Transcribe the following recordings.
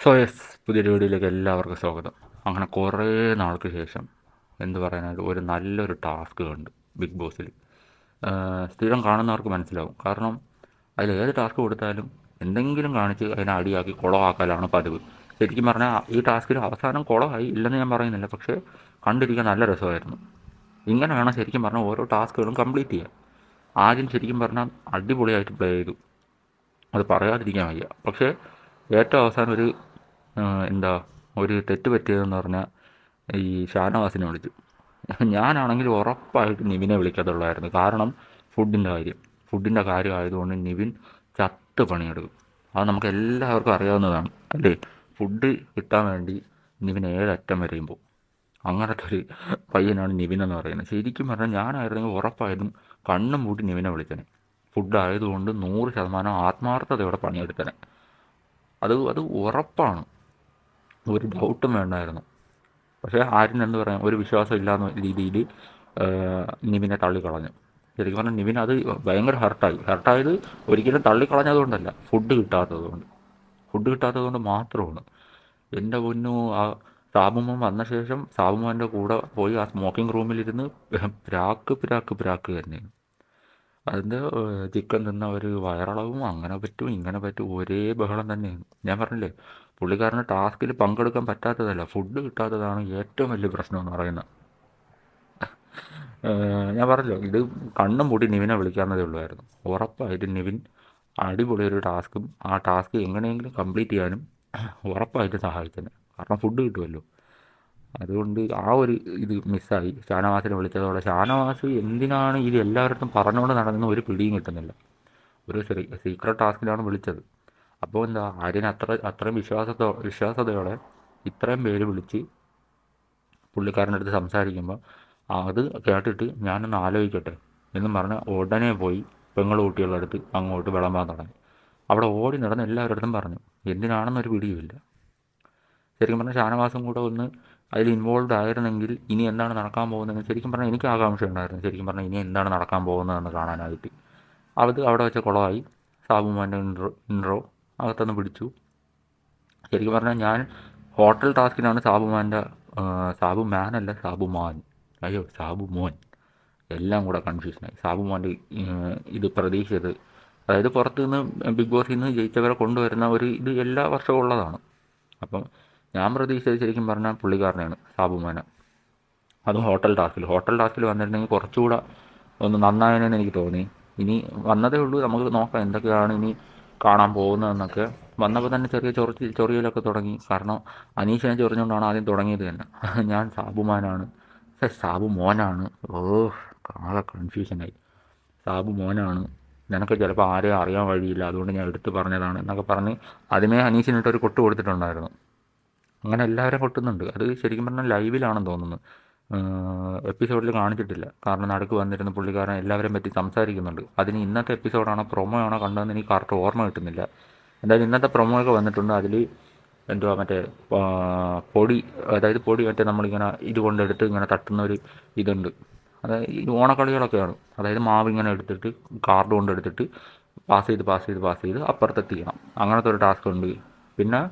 So yes, പുതിയൊരു വീഡിയോയിലേക്ക് എല്ലാവർക്കും സ്വാഗതം. അങ്ങനെ കുറേ നാൾക്ക് ശേഷം എന്ത് പറയാനായിട്ട് ഒരു നല്ലൊരു ടാസ്ക് കണ്ട് ബിഗ് ബോസിൽ. സ്ഥിരം കാണുന്നവർക്ക് മനസ്സിലാവും. കാരണം അതിൽ ഏത് ടാസ്ക് കൊടുത്താലും എന്തെങ്കിലും കാണിച്ച് അതിനെ അടിയാക്കി കുളമാക്കലാണ് പതിവ്. ശരിക്കും പറഞ്ഞാൽ ഈ ടാസ്കിൽ അവസാനം കുളമായി ഇല്ലെന്ന് ഞാൻ പറയുന്നില്ല, പക്ഷേ കണ്ടിരിക്കാൻ നല്ല രസമായിരുന്നു. ഇങ്ങനെ വേണം ശരിക്കും പറഞ്ഞാൽ ഓരോ ടാസ്കുകളും കംപ്ലീറ്റ് ചെയ്യാൻ. ആദ്യം ശരിക്കും പറഞ്ഞാൽ അടിപൊളിയായിട്ട് പ്ലേ ചെയ്തു, അത് പറയാതിരിക്കാൻ വയ്യ. പക്ഷേ ഏറ്റവും അവസാനം എന്താ ഒരു തെറ്റ് പറ്റിയതെന്ന് പറഞ്ഞാൽ ഈ ഷാനവാസിനെ വിളിച്ചു. ഞാനാണെങ്കിൽ ഉറപ്പായിട്ട് നിവിനെ വിളിക്കത്തുള്ളായിരുന്നു. കാരണം ഫുഡിൻ്റെ കാര്യം ആയതുകൊണ്ട് നിവിൻ ചത്ത് പണിയെടുക്കും. അത് നമുക്ക് എല്ലാവർക്കും അറിയാവുന്നതാണ് അല്ലേ? ഫുഡ് കിട്ടാൻ വേണ്ടി നിവിൻ ഏതറ്റം വരെയും പോകും. അങ്ങനത്തെ ഒരു പയ്യനാണ് നിവിൻ എന്ന് പറയുന്നത്. ശരിക്കും പറഞ്ഞാൽ ഞാനായിരുന്നെങ്കിൽ ഉറപ്പായതും കണ്ണും പൂട്ടി നിവിനെ വിളിച്ചനെ. ഫുഡ് ആയതുകൊണ്ട് 100% ആത്മാർത്ഥതയോടെ പണിയെടുത്തനെ. അത് ഉറപ്പാണ്, ഒരു ഡൗട്ടും വേണ്ടായിരുന്നു. പക്ഷേ ആരും എന്ത് പറയാം, ഒരു വിശ്വാസം ഇല്ലാന്ന രീതിയിൽ നിവിനെ തള്ളിക്കളഞ്ഞു. ശരിക്കും പറഞ്ഞാൽ നിവിൻ അത് ഭയങ്കര ഹർട്ടായത് ഒരിക്കലും തള്ളിക്കളഞ്ഞതുകൊണ്ടല്ല, ഫുഡ് കിട്ടാത്തതുകൊണ്ട് മാത്രമാണ്. എൻ്റെ പൊന്നു, ആ സാബുമോൻ വന്ന ശേഷം സാബുമോൻ്റെ കൂടെ പോയി ആ സ്മോക്കിംഗ് റൂമിലിരുന്ന് പ്രാക്ക് തന്നെയാണ്. അതിൻ്റെ ചിക്കൻ തിന്ന ഒരു വയറളവും അങ്ങനെ പറ്റും ഇങ്ങനെ പറ്റും ഒരേ ബഹളം തന്നെയാണ്. ഞാൻ പറഞ്ഞില്ലേ, പുള്ളിക്കാരന് ടാസ്കിൽ പങ്കെടുക്കാൻ പറ്റാത്തതല്ല, ഫുഡ് കിട്ടാത്തതാണ് ഏറ്റവും വലിയ പ്രശ്നം എന്ന് പറയുന്നത്. ഞാൻ പറഞ്ഞല്ലോ, ഇത് കണ്ണും പൂട്ടി നിവിനെ വിളിക്കാവുന്നതേ ഉള്ളായിരുന്നു. ഉറപ്പായിട്ടും നിവിൻ അടിപൊളി ഒരു ടാസ്കും ആ ടാസ്ക് എങ്ങനെയെങ്കിലും കംപ്ലീറ്റ് ചെയ്യാനും ഉറപ്പായിട്ട് സഹായിച്ചത്. കാരണം ഫുഡ് കിട്ടുമല്ലോ. അതുകൊണ്ട് ആ ഒരു ഇത് മിസ്സായി. ഷാനവാസിനെ വിളിച്ചതോടെ ഷാനവാസ് എന്തിനാണ് ഇത് എല്ലാവരുടെ പറഞ്ഞുകൊണ്ട് നടന്ന ഒരു പിടിയും കിട്ടുന്നില്ല. ഒരു സീക്രട്ട് ടാസ്കിലാണ് വിളിച്ചത്. അപ്പോൾ എന്താ, ആര്യൻ അത്രയും വിശ്വാസതയോടെ ഇത്രയും പേര് വിളിച്ച് പുള്ളിക്കാരൻ്റെ അടുത്ത് സംസാരിക്കുമ്പോൾ അത് കേട്ടിട്ട് ഞാനൊന്ന് ആലോചിക്കട്ടെ എന്നും പറഞ്ഞ് ഉടനെ പോയി പെങ്ങൾ കുട്ടികളുടെ അടുത്ത് അങ്ങോട്ട് വിളമ്പാൻ തുടങ്ങി. അവിടെ ഓടി നടന്ന് എല്ലാവരുടെ അടുത്തും പറഞ്ഞു. എന്തിനാണെന്നൊരു പിടിയുമില്ല. ശരിക്കും പറഞ്ഞാൽ ഷാനവാസും കൂടെ ഒന്ന് അതിൽ ഇൻവോൾവ് ആയിരുന്നെങ്കിൽ ഇനി എന്താണ് നടക്കാൻ പോകുന്നതെന്ന് ശരിക്കും പറഞ്ഞാൽ എനിക്ക് ആകാംക്ഷ ഉണ്ടായിരുന്നു. ശരിക്കും പറഞ്ഞാൽ ഇനി എന്താണ് നടക്കാൻ പോകുന്നതെന്ന് കാണാനായിട്ട്. അത് അവിടെ വെച്ച കുളമായി. സാബുമാൻ്റെ ഇൻട്രോ അകത്തുനിന്ന് പിടിച്ചു. ശരിക്കും പറഞ്ഞാൽ ഞാൻ ഹോട്ടൽ ടാസ്കിനാണ് സാബുമാനല്ല സാബുമാൻ, അയ്യോ സാബുമോൻ, എല്ലാം കൂടെ കൺഫ്യൂഷനായി. സാബുമോൻ്റെ ഇത് പ്രതീക്ഷിച്ചത്, അതായത് പുറത്തു നിന്ന് ബിഗ് ബോസിൽ നിന്ന് ജയിച്ചവരെ കൊണ്ടുവരുന്ന ഒരു ഇത് എല്ലാ വർഷവും ഉള്ളതാണ്. അപ്പം ഞാൻ പ്രതീക്ഷിച്ചത് ശരിക്കും പറഞ്ഞാൽ പുള്ളിക്കാരനെയാണ്, സാബുമാനെ. അതും ഹോട്ടൽ ടാസ്കിൽ വന്നിരുന്നെങ്കിൽ കുറച്ചുകൂടെ ഒന്ന് നന്നായെന്ന് എനിക്ക് തോന്നി. ഇനി വന്നതേ ഉള്ളൂ, നമുക്ക് നോക്കാം എന്തൊക്കെയാണ് ഇനി കാണാൻ പോകുന്നതെന്നൊക്കെ. വന്നപ്പോൾ തന്നെ ചെറിയ ചൊറിയലൊക്കെ തുടങ്ങി. കാരണം അനീഷിനെ ചൊറിഞ്ഞുകൊണ്ടാണ് ആദ്യം തുടങ്ങിയത് തന്നെ. ഞാൻ സാബു മോനാണ്. ഓ, ആകെ കൺഫ്യൂഷനായി. സാബു മോനാണ്, നിനക്ക് ചിലപ്പോൾ ആരെയും അറിയാൻ വഴിയില്ല, അതുകൊണ്ട് ഞാൻ എടുത്ത് പറഞ്ഞതാണ് എന്നൊക്കെ പറഞ്ഞ് ആദ്യമേ അനീഷിനിട്ടൊരു കൊട്ട് കൊടുത്തിട്ടുണ്ടായിരുന്നു. അങ്ങനെ എല്ലാവരും കൊട്ടുന്നുണ്ട്. അത് ശരിക്കും പറഞ്ഞാൽ ലൈവിലാണെന്ന് തോന്നുന്നു, എപ്പിസോഡിൽ കാണിച്ചിട്ടില്ല. കാരണം നടുക്ക് വന്നിരുന്ന പുള്ളിക്കാരൻ എല്ലാവരെയും പറ്റി സംസാരിക്കുന്നുണ്ട്. അതിന് ഇന്നത്തെ എപ്പിസോഡാണോ പ്രൊമോ ആണോ കണ്ടതെന്ന് എനിക്ക് കറക്റ്റ് ഓർമ്മ കിട്ടുന്നില്ല. എന്തായാലും ഇന്നത്തെ പ്രൊമോ ഒക്കെ വന്നിട്ടുണ്ട്. അതിൽ എന്തുവാ മറ്റേ പൊടി മറ്റേ നമ്മളിങ്ങനെ ഇത് കൊണ്ടെടുത്ത് ഇങ്ങനെ തട്ടുന്ന ഒരു ഇതുണ്ട്. അതായത് ഈ ഓണക്കളികളൊക്കെയാണ്. അതായത് മാവ് ഇങ്ങനെ എടുത്തിട്ട് കാർഡ് കൊണ്ടെടുത്തിട്ട് പാസ് ചെയ്ത് അപ്പുറത്തെത്തിക്കണം. അങ്ങനത്തെ ഒരു ടാസ്ക് ഉണ്ട്. പിന്നെ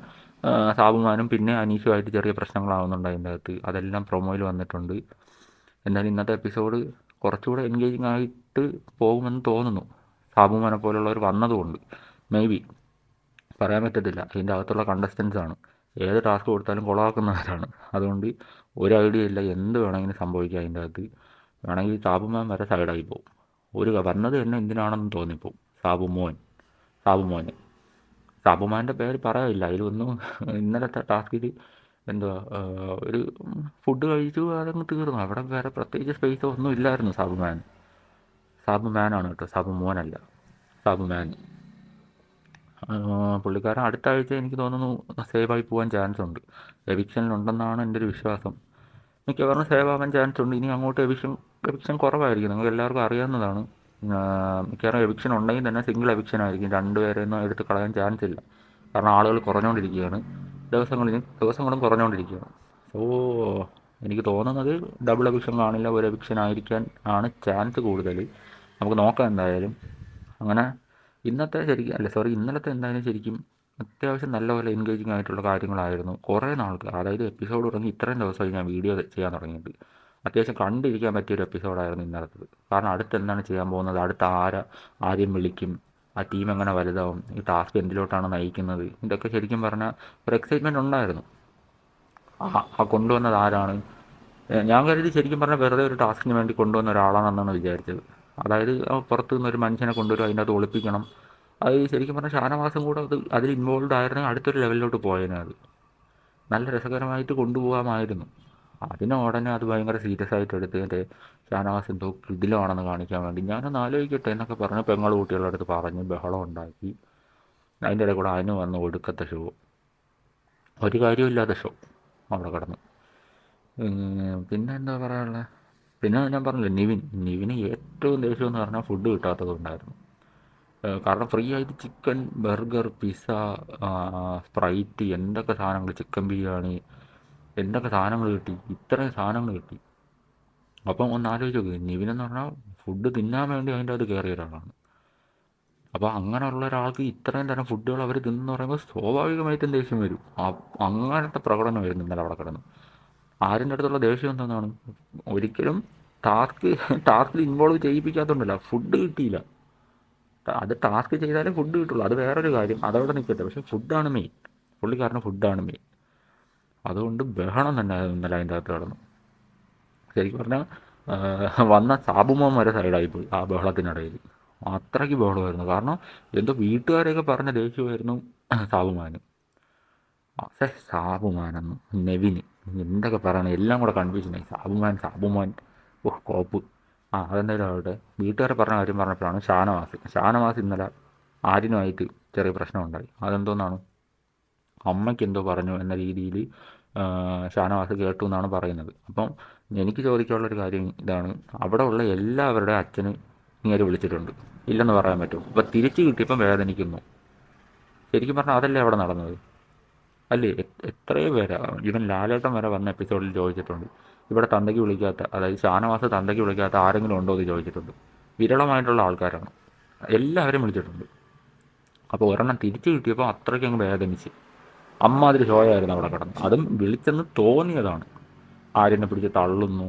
സാബുമാനും പിന്നെ അനീഷുമായിട്ട് ചെറിയ പ്രശ്നങ്ങളാവുന്നുണ്ട് അതിൻ്റെ അകത്ത്. അതെല്ലാം പ്രൊമോയിൽ വന്നിട്ടുണ്ട്. എന്നാലും ഇന്നത്തെ എപ്പിസോഡ് കുറച്ചുകൂടെ എൻഗേജിങ് ആയിട്ട് പോകുമെന്ന് തോന്നുന്നു, സാബുമാനെ പോലുള്ളവർ വന്നതുകൊണ്ട്. മേ ബി പറയാൻ പറ്റത്തില്ല, അതിൻ്റെ അകത്തുള്ള കണ്ടസ്റ്റൻസ് ആണ്. ഏത് ടാസ്ക് കൊടുത്താലും കുളമാക്കുന്നവരാണ്. അതുകൊണ്ട് ഒരു ഐഡിയ ഇല്ല, എന്ത് വേണമെങ്കിലും സംഭവിക്കാം അതിൻ്റെ അകത്ത്. വേണമെങ്കിൽ സാബുമാൻ വരെ സൈഡായി പോകും. വന്നത് തന്നെ എന്തിനാണെന്ന് തോന്നിപ്പോവും. സാബുമോന് സാബുമാൻ്റെ പേര് പറയാനില്ല. അതിലൊന്നും ഇന്നലത്തെ ടാസ്കിൽ എന്തുവാ ഒരു ഫുഡ് കഴിച്ചു, അതങ്ങ് തീർന്നു. അവിടെ വേറെ പ്രത്യേകിച്ച് സ്പേസോ ഒന്നും ഇല്ലായിരുന്നു. സാബുമാനാണ് കേട്ടോ, സാബുമോനല്ല, സാബുമാൻ. പുള്ളിക്കാരൻ അടുത്ത ആഴ്ച എനിക്ക് തോന്നുന്നു സേവായി പോകാൻ ചാൻസ് ഉണ്ട്. എവിക്ഷനിലുണ്ടെന്നാണ് എൻ്റെ ഒരു വിശ്വാസം. മിക്കവാറും സേവ് ആവാൻ ചാൻസ് ഉണ്ട്. ഇനി അങ്ങോട്ട് എവിക്ഷൻ കുറവായിരിക്കും, നിങ്ങൾക്ക് എല്ലാവർക്കും അറിയാവുന്നതാണ്. മിക്കവാറും എവിക്ഷൻ ഉണ്ടെങ്കിൽ തന്നെ സിംഗിൾ എവിക്ഷൻ ആയിരിക്കും. രണ്ടുപേരെയൊന്നും എടുത്ത് കളയാൻ ചാൻസ് ഇല്ല. കാരണം ആളുകൾ കുറഞ്ഞുകൊണ്ടിരിക്കുകയാണ്, ദിവസങ്ങളും കുറഞ്ഞുകൊണ്ടിരിക്കുകയാണ്. സോ എനിക്ക് തോന്നുന്നത് ഡബിൾ എവിക്ഷൻ കാണില്ല, ഒരു എവിക്ഷൻ ആയിരിക്കാൻ ആണ് ചാൻസ് കൂടുതൽ. നമുക്ക് നോക്കാം എന്തായാലും. അങ്ങനെ ഇന്നലത്തെ എന്തായാലും ശരിക്കും അത്യാവശ്യം നല്ലപോലെ എൻഗേജിങ് ആയിട്ടുള്ള കാര്യങ്ങളായിരുന്നു കുറേ നാൾക്ക്. അതായത് എപ്പിസോഡ് തുടങ്ങി ഇത്രയും ദിവസമായി ഞാൻ വീഡിയോ ചെയ്യാൻ തുടങ്ങിയിട്ട്. അത്യാവശ്യം കണ്ടിരിക്കാൻ പറ്റിയൊരു എപ്പിസോഡായിരുന്നു ഇന്നലത്തത്. കാരണം അടുത്ത് എന്താണ് ചെയ്യാൻ പോകുന്നത്, അടുത്ത ആദ്യം വിളിക്കും, ആ ടീം എങ്ങനെ വലുതാവും, ഈ ടാസ്ക് എന്തിലോട്ടാണ് നയിക്കുന്നത്, ഇതൊക്കെ ശരിക്കും പറഞ്ഞാൽ ഒരു എക്സൈറ്റ്മെൻറ്റ് ഉണ്ടായിരുന്നു. ആ കൊണ്ടുവന്നത് ആരാണ്, ഞാൻ കരുതി ശരിക്കും പറഞ്ഞാൽ വെറുതെ ഒരു ടാസ്കിന് വേണ്ടി കൊണ്ടുവന്ന ഒരാളാണെന്നാണ് വിചാരിച്ചത്. അതായത് പുറത്തു നിന്നൊരു മനുഷ്യനെ കൊണ്ടുവരും, അതിൻ്റെ അത് ഒളിപ്പിക്കണം. അത് ശരിക്കും പറഞ്ഞാൽ ഷാനവാസും കൂടെ അതിൽ ഇൻവോൾവ് ആയിരുന്നെങ്കിൽ അടുത്തൊരു ലെവലിലോട്ട് പോയേനെ. അത് നല്ല രസകരമായിട്ട് കൊണ്ടുപോകാമായിരുന്നു. അതിനെ ഉടനെ അത് ഭയങ്കര സീരിയസ് ആയിട്ട് എടുത്തിട്ട് ഷാനവാസ് എന്തോ കിടിലമാണെന്ന് കാണിക്കാൻ വേണ്ടി ഞാനൊന്ന് ആലോചിക്കട്ടെ എന്നൊക്കെ പറഞ്ഞ് പെങ്ങൾ കുട്ടികളുടെ അടുത്ത് പറഞ്ഞ് ബഹളം ഉണ്ടാക്കി. അതിൻ്റെ ഇടയിൽ കൂടെ അതിന് വന്ന് ഒടുക്കത്തെ ഷോ, ഒരു കാര്യമില്ലാത്ത ഷോ അവിടെ കിടന്നു. പിന്നെ എന്താ പറയാനുള്ളത്, പിന്നെ ഞാൻ പറഞ്ഞില്ലേ നിവിന് ഏറ്റവും ദേഷ്യം എന്ന് പറഞ്ഞാൽ ഫുഡ് കിട്ടാത്തത് കൊണ്ടായിരുന്നു. കാരണം ഫ്രീ ആയിട്ട് ചിക്കൻ, ബർഗർ, പിസ്സ, സ്പ്രൈറ്റ്, എന്തൊക്കെ സാധനങ്ങൾ, ചിക്കൻ ബിരിയാണി, എന്തൊക്കെ സാധനങ്ങൾ കിട്ടി, ഇത്രയും സാധനങ്ങൾ കിട്ടി. അപ്പം ഒന്ന് ആലോചിച്ച് നോക്ക്, നിവിനെന്ന് പറഞ്ഞാൽ ഫുഡ് തിന്നാൻ വേണ്ടി അതിൻ്റെ അത് കയറിയ ഒരാളാണ്. അപ്പോൾ അങ്ങനെയുള്ള ഒരാൾക്ക് ഇത്രയും തരം ഫുഡുകൾ അവർ തിന്നെന്ന് പറയുമ്പോൾ സ്വാഭാവികമായിട്ടും ദേഷ്യം വരും. അങ്ങനത്തെ പ്രകടനമായിരുന്നു ഇന്നലെ അവിടെ കിടന്നു. ആരിൻ്റെ അടുത്തുള്ള ദേഷ്യം എന്താണ്, ഒരിക്കലും ടാസ്കിൽ ഇൻവോൾവ് ചെയ്യിപ്പിക്കാത്തതുകൊണ്ടല്ല, ഫുഡ് കിട്ടിയില്ല. അത് ടാസ്ക് ചെയ്താലേ ഫുഡ് കിട്ടുള്ളൂ, അത് വേറൊരു കാര്യം, അതവിടെ നിൽക്കട്ടെ. പക്ഷേ ഫുഡാണ് മെയിൻ, പുള്ളിക്കാരന് ഫുഡാണ് മെയിൻ. അതുകൊണ്ട് ബഹളം തന്നെ ഇന്നലെ അതിൻ്റെ അകത്ത് കിടന്നു. ശരിക്കും പറഞ്ഞാൽ വന്ന സാബുമോൻ വരെ സൈഡായിപ്പോയി ആ ബഹളത്തിനിടയിൽ. അത്രയ്ക്ക് ബഹളമായിരുന്നു. കാരണം എന്തോ വീട്ടുകാരെയൊക്കെ പറഞ്ഞ ദേഷ്യമായിരുന്നു സാബുമാന്. സാബുമാനെന്ന് നെവിന് എന്തൊക്കെ പറയണം, എല്ലാം കൂടെ കൺഫ്യൂഷനായി. സാബുമാൻ കോപ്പ്. അതെന്തായാലും ആവട്ടെ. വീട്ടുകാരെ പറഞ്ഞ കാര്യം പറഞ്ഞപ്പോഴാണ് ഷാനവാസ് ഇന്നലെ ആര്യനുമായിട്ട് ചെറിയ പ്രശ്നമുണ്ടായി. അതെന്തോന്നാണ്, അമ്മയ്ക്ക് എന്തോ പറഞ്ഞു എന്ന രീതിയിൽ ഷാനവാസ് കേട്ടു എന്നാണ് പറയുന്നത്. അപ്പം എനിക്ക് ചോദിക്കാനുള്ളൊരു കാര്യം ഇതാണ്, അവിടെ ഉള്ള എല്ലാവരുടെ അച്ഛന് ഇങ്ങനെ വിളിച്ചിട്ടുണ്ട്, ഇല്ലെന്ന് പറയാൻ പറ്റും. അപ്പം തിരിച്ചു കിട്ടിയപ്പം വേദനിക്കുന്നു. ശരിക്കും പറഞ്ഞാൽ അതല്ലേ അവിടെ നടന്നത്, അല്ലേ? എത്രയോ പേരാ, ഈവൻ ലാലേട്ടൻ വരെ വന്ന എപ്പിസോഡിൽ ചോദിച്ചിട്ടുണ്ട്, ഇവിടെ തന്തയ്ക്ക് വിളിക്കാത്ത, അതായത് ഷാനവാസ് തന്തയ്ക്ക് വിളിക്കാത്ത ആരെങ്കിലും ഉണ്ടോ എന്ന് ചോദിച്ചിട്ടുണ്ട്. വിരളമായിട്ടുള്ള ആൾക്കാരാണ്, എല്ലാവരും വിളിച്ചിട്ടുണ്ട്. അപ്പോൾ ഒരെണ്ണം തിരിച്ചു കിട്ടിയപ്പോൾ അത്രയ്ക്ക് അങ്ങ് വേദനിച്ച് അമ്മാതിരി ഷോയായിരുന്നു അവിടെ കിടന്ന്. അതും വിളിച്ചെന്ന് തോന്നിയതാണ്. ആര്യനെ പിടിച്ച് തള്ളുന്നു,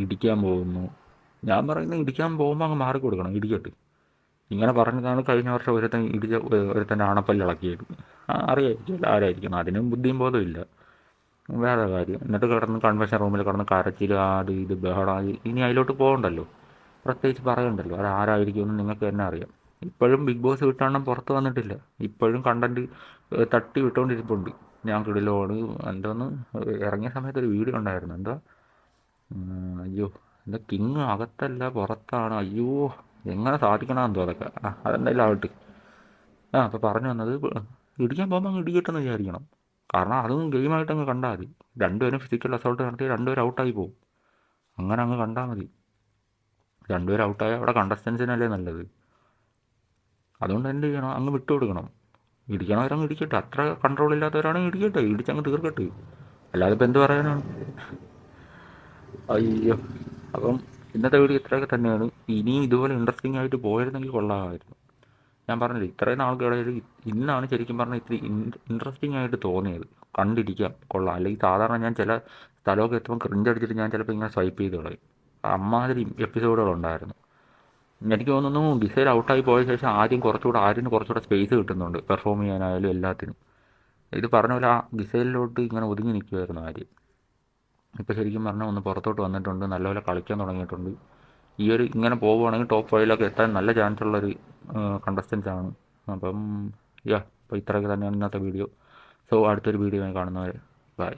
ഇടിക്കാൻ പോകുന്നു. ഞാൻ പറയുന്നത് ഇടിക്കാൻ പോകുമ്പോൾ അങ്ങ് മാറിക്കൊടുക്കണം, ഇടിക്കട്ട്. ഇങ്ങനെ പറഞ്ഞതാണ് കഴിഞ്ഞ വർഷം ഒരുത്തൻ്റെ ആണപ്പല്ല് ഇളക്കിയത്. അറിയായിരിക്കും ആരായിരിക്കും, അതിനും ബുദ്ധിയും ബോധവും ഇല്ല. വേറെ കാര്യം, എന്നിട്ട് കിടന്ന് കൺവെൻഷൻ റൂമിൽ കിടന്ന് കരച്ചിൽ, അത് ഇത് ബഹളം. ഇനി അതിലോട്ട് പോകണ്ടല്ലോ, പ്രത്യേകിച്ച് പറയണ്ടല്ലോ അത് ആരായിരിക്കുമെന്ന് നിങ്ങൾക്ക് തന്നെ അറിയാം. ഇപ്പോഴും ബിഗ് ബോസ് വിട്ടാണ്ണം പുറത്ത് വന്നിട്ടില്ല. ഇപ്പോഴും കണ്ടന്റ് തട്ടി വിട്ടുകൊണ്ടിരിപ്പുണ്ട്. ഞാൻ കിടിലോട് എന്തോന്ന് ഇറങ്ങിയ സമയത്ത് ഒരു വീഡിയോ ഉണ്ടായിരുന്നു, എന്താ അയ്യോ എന്താ കിങ് അകത്തല്ല പുറത്താണ്, അയ്യോ എങ്ങനെ സാധിക്കണമെന്തോ അതൊക്കെ. അതെന്തായാലും ആവട്ടെ. അപ്പോൾ പറഞ്ഞു വന്നത്, ഇടിക്കാൻ പോകുമ്പോൾ അങ്ങ് ഇടിക്കട്ടെന്ന് വിചാരിക്കണം. കാരണം അതൊന്നും ഗെയിമായിട്ട് അങ്ങ് കണ്ടാൽ മതി. രണ്ടുപേരും ഫിസിക്കൽ അസോൾട്ട് നടത്തി രണ്ടുപേരും ഔട്ടായി പോകും. അങ്ങനെ അങ്ങ് കണ്ടാൽ മതി. രണ്ടുപേരും ഔട്ടായ അവിടെ കണ്ടസ്റ്റൻസിനല്ലേ നല്ലത്. അതുകൊണ്ട് എന്ത് ചെയ്യണം, അങ്ങ് വിട്ടു കൊടുക്കണം. ഇടിക്കണവരങ്ങ് ഇടിക്കട്ടെ, അത്ര കൺട്രോൾ ഇല്ലാത്തവരാണെങ്കിൽ ഇടിക്കട്ടെ, ഇടിച്ചങ്ങ് തീർക്കട്ടെ. അല്ലാതെ ഇപ്പം എന്ത് പറയാനാണ്. അയ്യോ. അപ്പം ഇന്നത്തെ വീഡിയോ ഇത്രയൊക്കെ തന്നെയാണ്. ഇനിയും ഇതുപോലെ ഇൻട്രസ്റ്റിംഗ് ആയിട്ട് പോയിരുന്നെങ്കിൽ കൊള്ളാമായിരുന്നു. ഞാൻ പറഞ്ഞില്ല, ഇത്രയും നാൾക്കിടയിൽ ഇന്നാണ് ശരിക്കും പറഞ്ഞാൽ ഇത്തിരി ഇൻട്രസ്റ്റിംഗ് ആയിട്ട് തോന്നിയത്. കണ്ടിരിക്കാം, കൊള്ളാം. അല്ലെങ്കിൽ സാധാരണ ഞാൻ ചില സ്ഥലമൊക്കെ എത്തുമ്പോൾ ക്രിഞ്ചടിച്ചിട്ട് ഞാൻ ചിലപ്പോൾ ഇങ്ങനെ സ്വൈപ്പ് ചെയ്ത് കളയും. അമ്മാതിരി എപ്പിസോഡുകളുണ്ടായിരുന്നു. എനിക്ക് തോന്നുന്നു ഡിസൈഡ് ഔട്ടായി പോയ ശേഷം ആര്യന് കുറച്ചുകൂടെ സ്പേസ് കിട്ടുന്നുണ്ട് പെർഫോം ചെയ്യാനായാലും എല്ലാത്തിനും. ഇത് പറഞ്ഞ പോലെ ആ ഗിസൈലിലോട്ട് ഇങ്ങനെ ഒതുങ്ങി നിൽക്കുമായിരുന്നു ആര്യൻ. ഇപ്പോൾ ശരിക്കും പറഞ്ഞാൽ ഒന്ന് പുറത്തോട്ട് വന്നിട്ടുണ്ട്, നല്ലപോലെ കളിക്കാൻ തുടങ്ങിയിട്ടുണ്ട്. ഇങ്ങനെ പോവുകയാണെങ്കിൽ ടോപ്പ് 5 എത്താൻ നല്ല ചാൻസ് ഉള്ളൊരു കണ്ടസ്റ്റൻസ് ആണ്. അപ്പം അപ്പോൾ ഇത്രയൊക്കെ തന്നെയാണ് ഇന്നത്തെ വീഡിയോ. സോ അടുത്തൊരു വീഡിയോ കാണുന്നവരെ ബൈ.